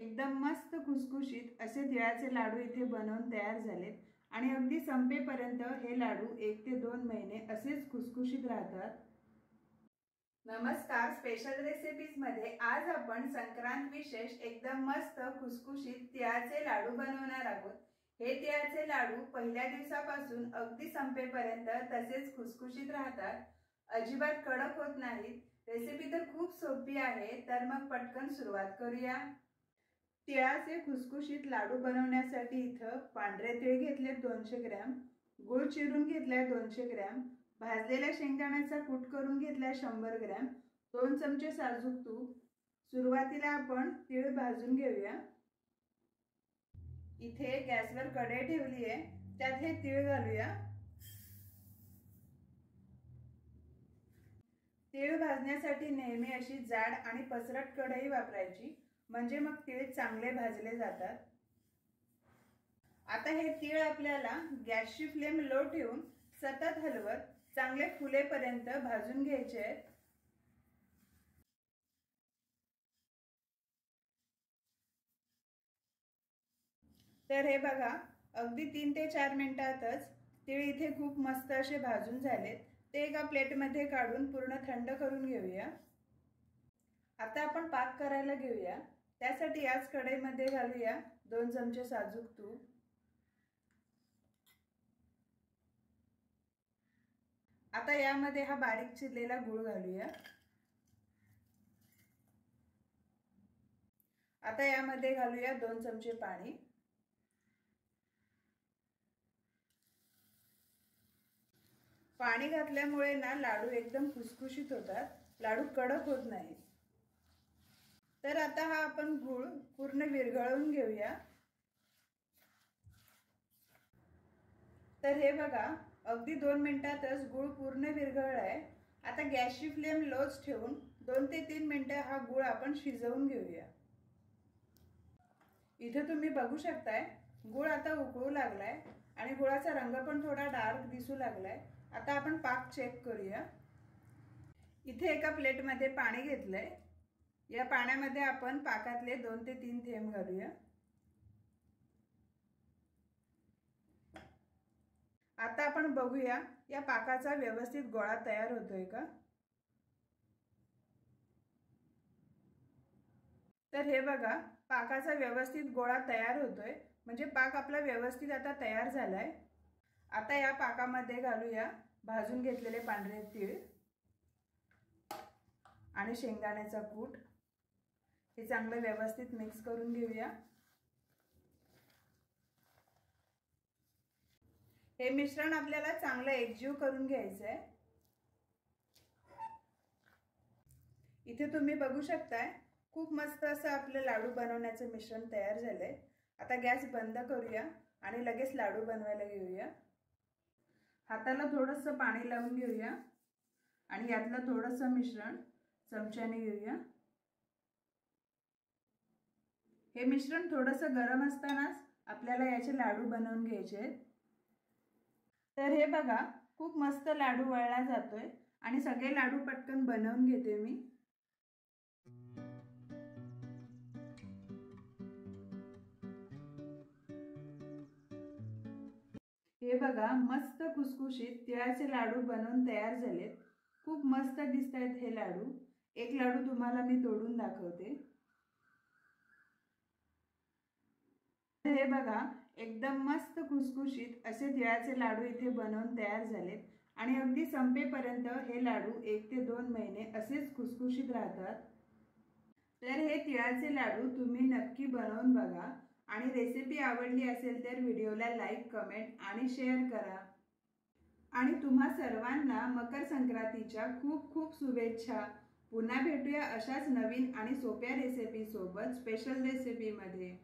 एकदम मस्त खुसखुशीत असे तिळाचे लाडू इथे बनवून तयार झालेत आणि अगदी संपेपर्यंत हे लाडू 1 ते 2 महिने असेच खुसखुशीत राहतात। नमस्कार, स्पेशल रेसिपीज मध्ये आज आपण संक्रांत विशेष एकदम मस्त खुसखुशीत तिळाचे लाडू बनवणार आहोत। हे तिळाचे लाडू पहिल्या दिवसापासून अगदी संपेपर्यंत तसेच खुसखुशीत राहतात, अजिबात कडक होत नाहीत। रेसिपी तर खूप सोपी आहे, तर मग पटकन सुरुवात करूया। तिळाचे खुसखुशीत लाडू बनवण्यासाठी इथं पांढरे तीळ घेतले 200 ग्रॅम, गुळ चिरून घेतलाय 200 ग्रॅम, भाजलेल्या शेंगदाण्याचा कूट करून घेतलाय 100 ग्रॅम, 2 चमचे साजूक तूप। सुरुवातीला आपण तीळ भाजून घेऊया। इथे गॅसवर कढई ठेवली आहे, त्यात हे तीळ घालूया। तीळ भाजण्यासाठी नेहमी अशी जाड आणि पसरट कढई वापरायची, म्हणजे मग तीळ चांगले भाजले जातात। आता हे तीळ आपल्याला गॅसची फ्लेम लो ठेवून सतत हलवत चांगले फुलेपर्यंत भाजून घ्यायचे आहेत। तर हे बघा, अगदी 3 ते 4 मिनिटातच तीळ इथे खूप मस्त असे भाजून झालेत। ते एका प्लेटमध्ये काढून पूर्ण थंड करून घेऊया। आता आपण पाक करायला घेऊया। त्यासाठी याच कढईमध्ये घालूया 2 चमचे साजूक तूप। आता यामध्ये हा बारीक चिरलेला गूळ घालूया। आता यामध्ये घालूया 2 चमचे पाणी। पाणी घातल्यामुळे ना लाडू एकदम खुसखुशीत होतात, लाडू कडक होत नाहीत। तर आता हा आपण गूळ पूर्ण विरघळवून घेऊया। तर हे बघा, अगदी 2 मिनिटातच गूळ पूर्ण विरघळलाय। आता गॅसची फ्लेम लोच ठेवून 2 ते 3 मिनिटे हा गूळ आपण शिजवून घेऊया। इथे तुम्ही बघू शकताय, गूळ आता उकळू लागलाय आणि गुळाचा रंग पण थोडा डार्क दिसू लागलाय। आता आपण पाक चेक करूया। इथे एका प्लेटमध्ये पाणी घेतलंय, या पाण्यामध्ये आपण पाकातले 2 ते 3 थेंब घालूया। आता आपण बघूया या पाकाचा व्यवस्थित गोळा तयार होतोय का। तर हे बघा, पाकाचा व्यवस्थित गोळा तयार होतोय, म्हणजे पाक आपला व्यवस्थित आता तयार झालाय। आता या पाकामध्ये घालूया भाजून घेतलेले पांढरे तीळ आणि शेंगदाण्याचा कूट। हे चांगले व्यवस्थित मिक्स करून घेऊया। हे मिश्रण आपल्याला चांगलं एकजीव करून घ्यायचं आहे। इथे तुम्ही बघू शकताय, खूप मस्त असं आपलं लाडू बनवण्याचं मिश्रण तयार झालंय। आता गॅस बंद करूया आणि लगेच लाडू बनवायला घेऊया। हाताला थोडंसं पाणी लावून घेऊया आणि यातलं थोडंसं मिश्रण चमच्याने घेऊया। हे मिश्रण थोडंसं गरम असतानाच आपल्याला याचे लाडू बनवून घ्यायचे आहेत। तर हे बघा, खूप मस्त लाडू वळला जातोय आणि सगळे लाडू पटकन बनवून घेते मी। हे बघा, मस्त खुसखुशीत तिळाचे लाडू बनवून तयार झालेत। खूप मस्त दिसतायत हे लाडू। एक लाडू तुम्हाला मी तोडून दाखवते। हे बघा, एकदम मस्त खुसखुशीत असे तिळाचे लाडू इथे बनवून तयार झालेत आणि अगदी संपेपर्यंत हे लाडू 1 ते 2 महिने असेच खुसखुशीत राहतात। तर हे तिळाचे लाडू तुम्ही नक्की बनवून बघा आणि रेसिपी आवडली असेल तर व्हिडिओला लाईक, कमेंट आणि शेअर करा। आणि तुम्हा सर्वांना मकर संक्रांतीच्या खूप खूप शुभेच्छा। पुन्हा भेटूया अशाच नवीन आणि सोप्या रेसिपी सोबत स्पेशल रेसिपी मध्ये।